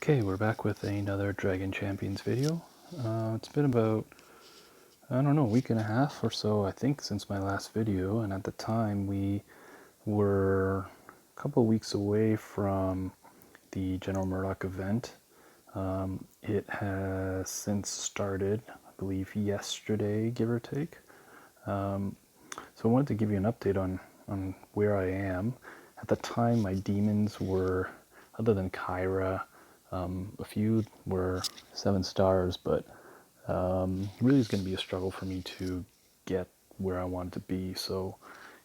Okay, we're back with another Dragon Champions video. It's been about, I don't know, a week and a half or so, I think, since my last video, and at the time we were a couple weeks away from the General Murdock event. It has since started, I believe, yesterday, give or take. So I wanted to give you an update on where I am. At the time, my demons were, other than Kyra, a few were 7 stars, but really it's going to be a struggle for me to get where I want to be. So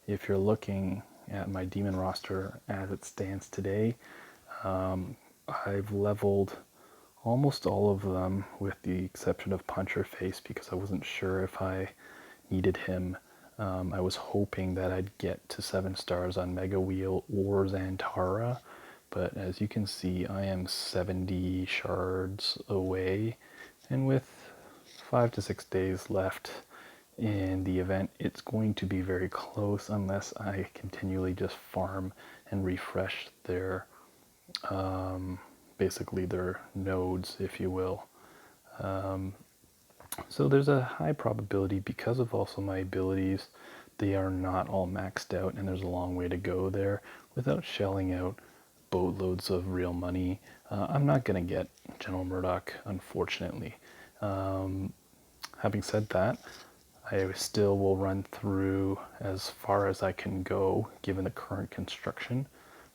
if you're looking at my demon roster as it stands today, I've leveled almost all of them with the exception of Puncher Face because I wasn't sure if I needed him. I was hoping that I'd get to 7 stars on Mega Wheel or Xantara, but as you can see, I am 70 shards away, and with 5 to 6 days left in the event, it's going to be very close unless I continually just farm and refresh their, basically their nodes, if you will. So there's a high probability, because of also my abilities, they are not all maxed out, and there's a long way to go there without shelling out boatloads of real money. I'm not going to get General Murdock, unfortunately. Having said that, I still will run through as far as I can go, given the current construction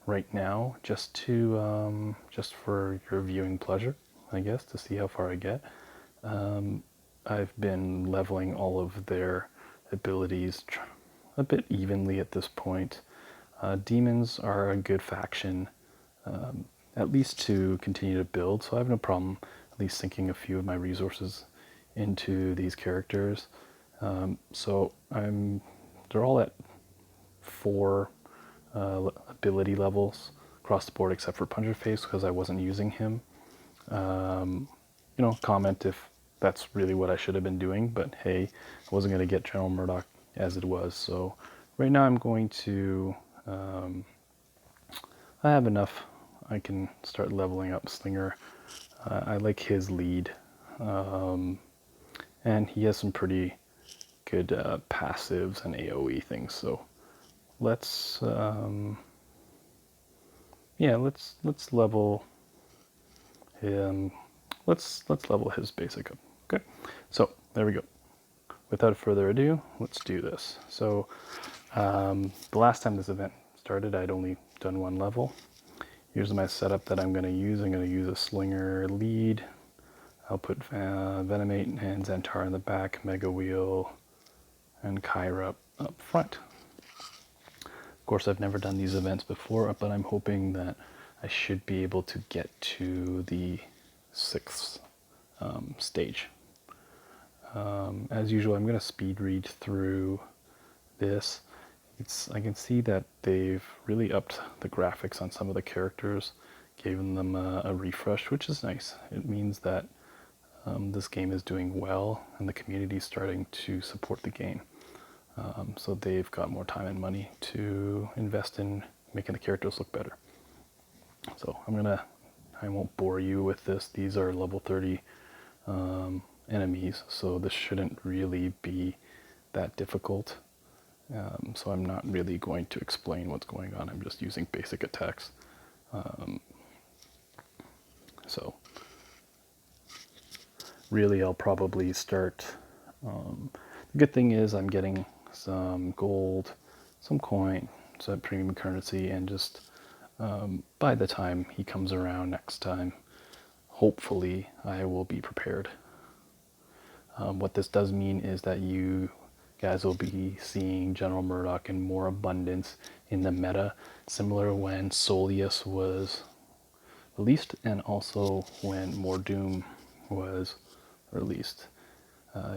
right now, just to just for your viewing pleasure, I guess, to see how far I get. I've been leveling all of their abilities a bit evenly at this point. Demons are a good faction, at least to continue to build, so I have no problem at least sinking a few of my resources into these characters. So they're all at 4 ability levels across the board except for Puncher Face because I wasn't using him. Comment if that's really what I should have been doing, but hey, I wasn't going to get General Murdock as it was. So right now I'm going to, I have enough. I can start leveling up Slinger. I like his lead, and he has some pretty good passives and AoE things. So let's let's level him. Let's level his basic up. Okay, so there we go. Without further ado, let's do this. So the last time this event started, I'd only done 1 level. Here's my setup that I'm going to use. I'm going to use a Slinger lead. I'll put Venomate and Xantara in the back, Mega Wheel, and Kyra up front. Of course, I've never done these events before, but I'm hoping that I should be able to get to the 6th stage. As usual, I'm going to speed read through this. I can see that they've really upped the graphics on some of the characters, given them a refresh, which is nice. It means that this game is doing well and the community is starting to support the game. So they've got more time and money to invest in making the characters look better. So I won't bore you with this. These are level 30 enemies, so this shouldn't really be that difficult. So I'm not really going to explain what's going on. I'm just using basic attacks. So really I'll probably start. The good thing is I'm getting some gold, some coin, some premium currency, and just by the time he comes around next time, hopefully I will be prepared. What this does mean is that you guys will be seeing General Murdock in more abundance in the meta, similar when Solius was released and also when Mordoom was released.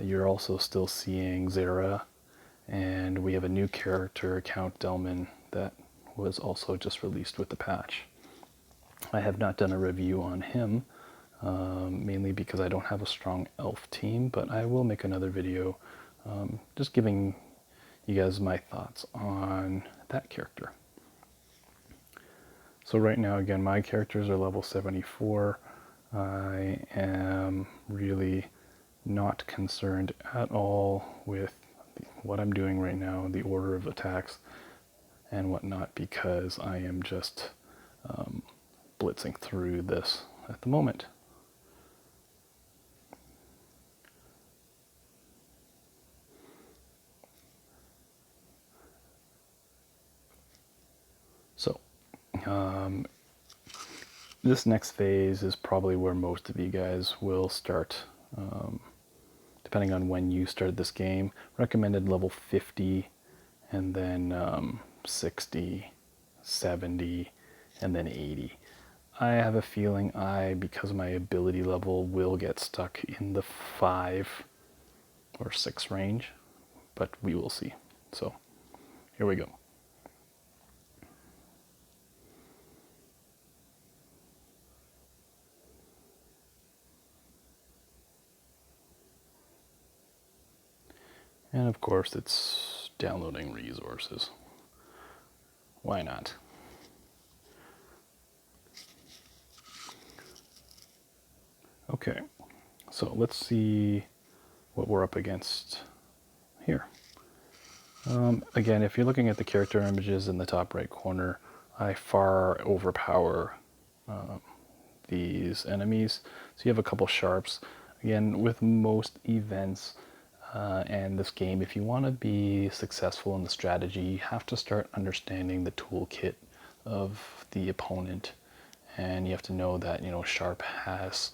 You're also still seeing Zera, and we have a new character, Count Delman, that was also just released with the patch. I have not done a review on him, mainly because I don't have a strong elf team, but I will make another video just giving you guys my thoughts on that character. So right now, again, my characters are level 74. I am really not concerned at all with what I'm doing right now, the order of attacks and whatnot, because I am just blitzing through this at the moment. So this next phase is probably where most of you guys will start, depending on when you started this game. Recommended level 50, and then 60, 70, and then 80. I have a feeling because of my ability level, will get stuck in the 5 or 6 range, but we will see. So here we go. And of course it's downloading resources. Why not? Okay, so let's see what we're up against here. Again, if you're looking at the character images in the top right corner, I far overpower these enemies. So you have a couple sharps. Again, with most events and this game, if you want to be successful in the strategy, you have to start understanding the toolkit of the opponent, and you have to know that, you know, sharp has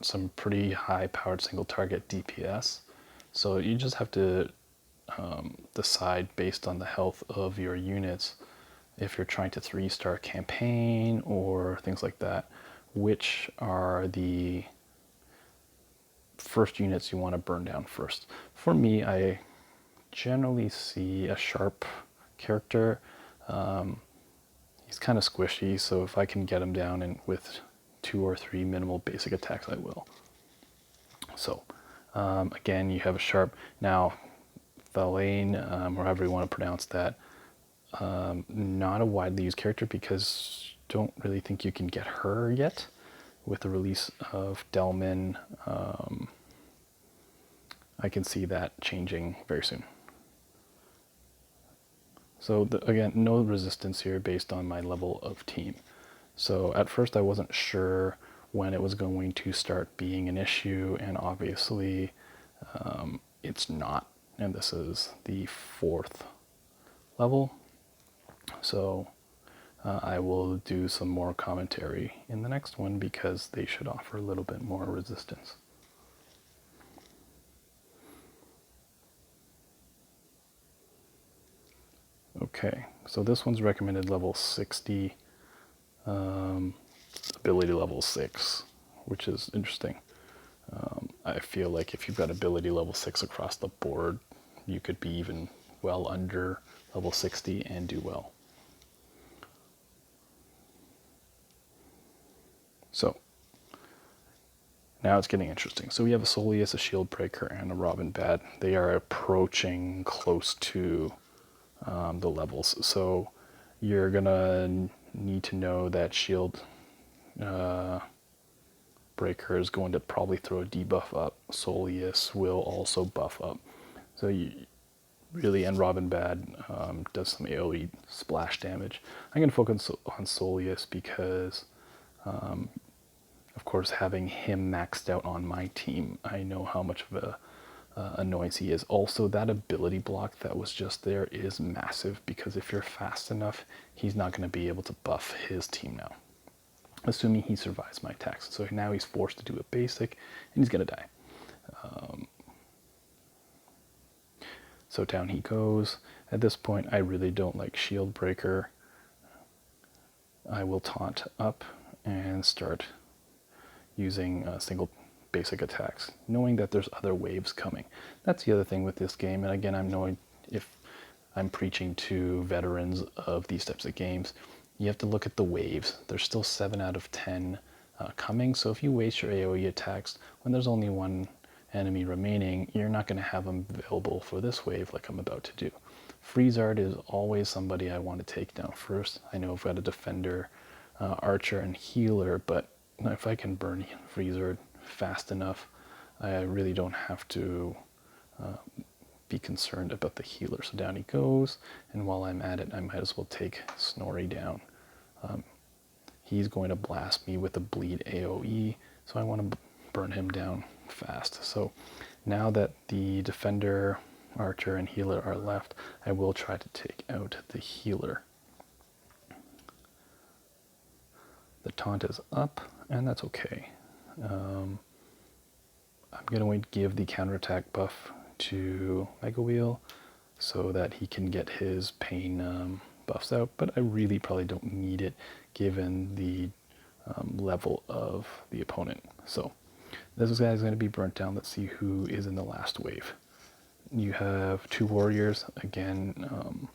some pretty high powered single target DPS. So you just have to decide based on the health of your units, if you're trying to 3-star campaign or things like that, which are the first units you want to burn down first. For me, I generally see a sharp character. He's kind of squishy, so if I can get him down and with 2 or 3 minimal basic attacks, I will. So again, you have a sharp. Now, Valane, or however you want to pronounce that, not a widely used character because don't really think you can get her yet. With the release of Delman, I can see that changing very soon. So again, no resistance here based on my level of team. So at first I wasn't sure when it was going to start being an issue, and obviously it's not. And this is the 4th level. So I will do some more commentary in the next one because they should offer a little bit more resistance. Okay, so this one's recommended level 60, ability level 6, which is interesting. I feel like if you've got ability level 6 across the board, you could be even well under level 60 and do well. So now it's getting interesting. So we have a Solius, a Shield Breaker, and a Robin Bad. They are approaching close to the levels. So you're gonna need to know that Shield Breaker is going to probably throw a debuff up. Solius will also buff up. So you really, and Robin Bad does some AoE splash damage. I'm going to focus on Solius because, of course, having him maxed out on my team, I know how much of a annoyance he is. Also, that ability block that was just there is massive because if you're fast enough, he's not going to be able to buff his team now, assuming he survives my attacks. So now he's forced to do a basic, and he's going to die. So down he goes. At this point, I really don't like Shield Breaker. I will taunt up and start using single basic attacks, knowing that there's other waves coming. That's the other thing with this game, and again, I'm knowing if I'm preaching to veterans of these types of games, you have to look at the waves. There's still 7 out of 10 coming, so if you waste your AoE attacks when there's only one enemy remaining, you're not going to have them available for this wave like I'm about to do. Freezard is always somebody I want to take down first. I know I've got a defender, archer, and healer, but if I can burn Freezer fast enough, I really don't have to be concerned about the healer. So down he goes, and while I'm at it, I might as well take Snorri down. He's going to blast me with a bleed AoE, so I want to burn him down fast. So now that the defender, archer, and healer are left, I will try to take out the healer. The taunt is up, and that's okay. I'm going to give the counterattack buff to Mega Wheel so that he can get his pain buffs out, but I really probably don't need it given the level of the opponent. So this guy is going to be burnt down. Let's see who is in the last wave. You have 2 warriors. Again,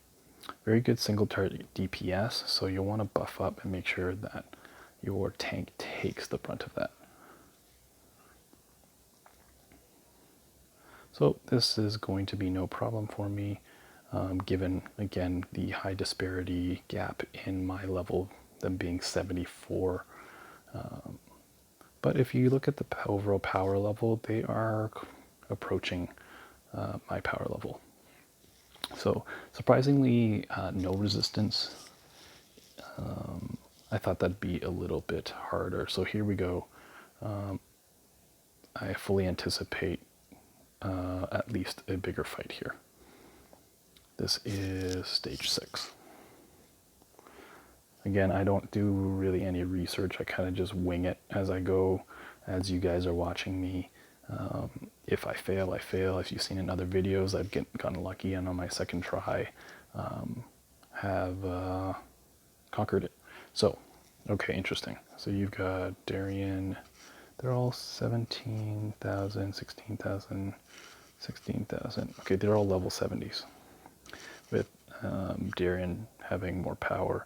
very good single target DPS, so you'll want to buff up and make sure that your tank takes the brunt of that. So this is going to be no problem for me, given, again, the high disparity gap in my level, them being 74. But if you look at the overall power level, they are approaching my power level. So surprisingly, no resistance. I thought that'd be a little bit harder. So here we go. I fully anticipate at least a bigger fight here. This is stage 6. Again, I don't do really any research. I kind of just wing it as I go, as you guys are watching me. If I fail, I fail. If you've seen in other videos, I've gotten lucky and on my second try have conquered it. So, okay, interesting. So you've got Darien. They're all 17,000, 16,000, 16,000. Okay, they're all level 70s. With Darien having more power.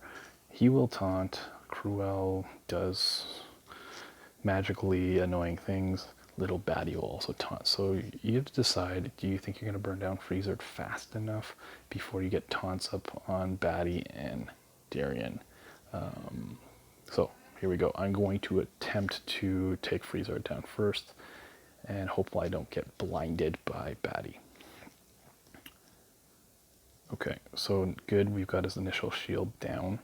He will taunt. Cruel does magically annoying things. Little Batty will also taunt. So you have to decide, do you think you're going to burn down Freezer fast enough before you get taunts up on Batty and Darien? So here we go. I'm going to attempt to take Freezer down first, and hopefully I don't get blinded by Batty. Okay, so good. We've got his initial shield down.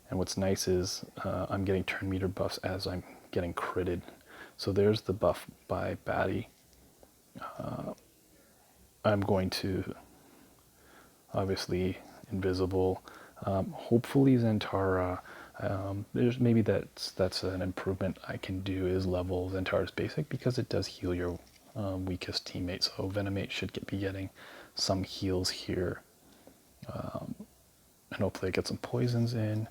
And what's nice is I'm getting turn meter buffs as I'm getting critted. So there's the buff by Batty. I'm going to, obviously, invisible. Hopefully Zentara, there's maybe that's an improvement I can do, is level Zentara's basic, because it does heal your weakest teammate. So Venomate should be getting some heals here. And hopefully I get some poisons in.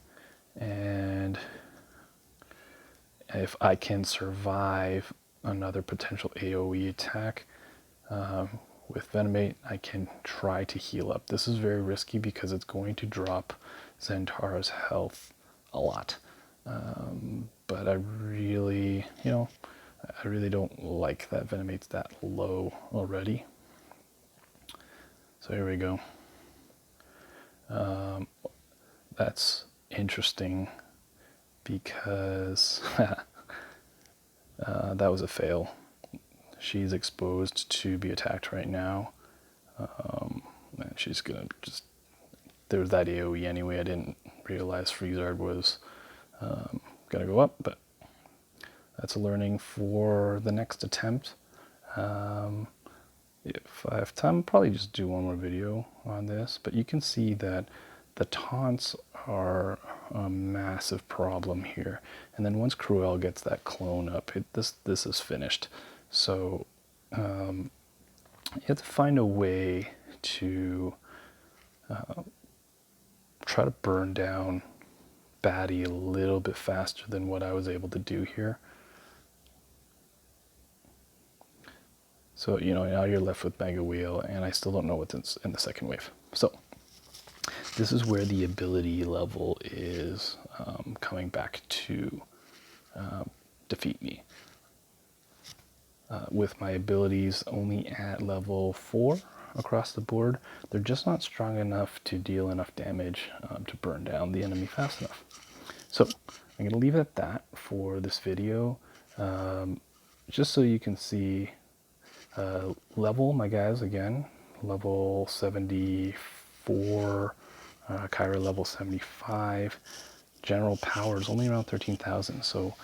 And if I can survive another potential AoE attack with Venomate, I can try to heal up. This is very risky because it's going to drop Zentara's health a lot. But I really, I really don't like that Venomate's that low already. So here we go. That's interesting because that was a fail. She's exposed to be attacked right now. And she's gonna just, there's that AoE anyway. I didn't realize Freezard was gonna go up, but that's a learning for the next attempt. If I have time, I'll probably just do one more video on this, but you can see that the taunts are a massive problem here. And then once Cruel gets that clone up, this is finished. So you have to find a way to try to burn down Batty a little bit faster than what I was able to do here. So, now you're left with Mega Wheel, and I still don't know what's in the second wave. So this is where the ability level is coming back to defeat me. With my abilities only at level 4 across the board, they're just not strong enough to deal enough damage to burn down the enemy fast enough. So I'm going to leave it at that for this video, just so you can see level, my guys, again, level 74, Kyra level 75, general power is only around 13,000, so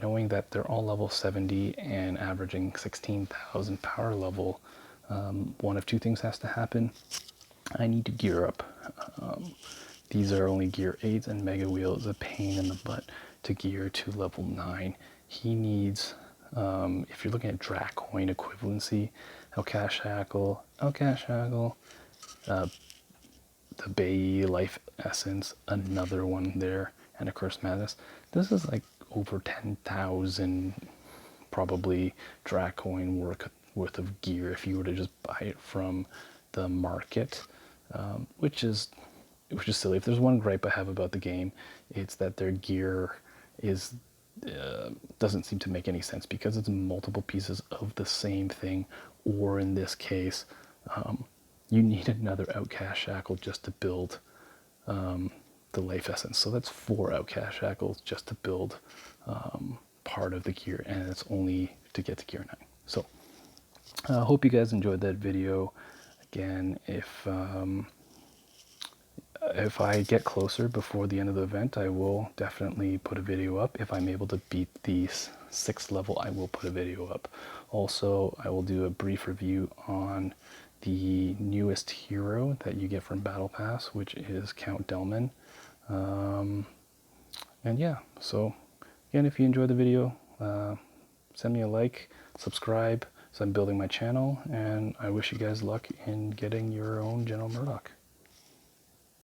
knowing that they're all level 70 and averaging 16,000 power level, one of two things has to happen. I need to gear up. These are only gear 8s, and Mega Wheel is a pain in the butt to gear to level 9. He needs, if you're looking at Dracoin equivalency, Alcash Shackle, the Bay Life Essence, another one there, and of course Madness. This is like over 10,000 probably Dracoin worth of gear if you were to just buy it from the market, which is silly. If there's one gripe I have about the game, it's that their gear is doesn't seem to make any sense because it's multiple pieces of the same thing, or in this case, you need another Outcast Shackle just to build the Life Essence. So that's 4 Outcast Shackles just to build part of the gear, and it's only to get to gear 9. So I hope you guys enjoyed that video. Again, if I get closer before the end of the event, I will definitely put a video up. If I'm able to beat the 6th level, I will put a video up. Also, I will do a brief review on the newest hero that you get from Battle Pass, which is Count Delman. And yeah, so again, if you enjoyed the video, send me a like, subscribe, so I'm building my channel, and I wish you guys luck in getting your own General Murdock.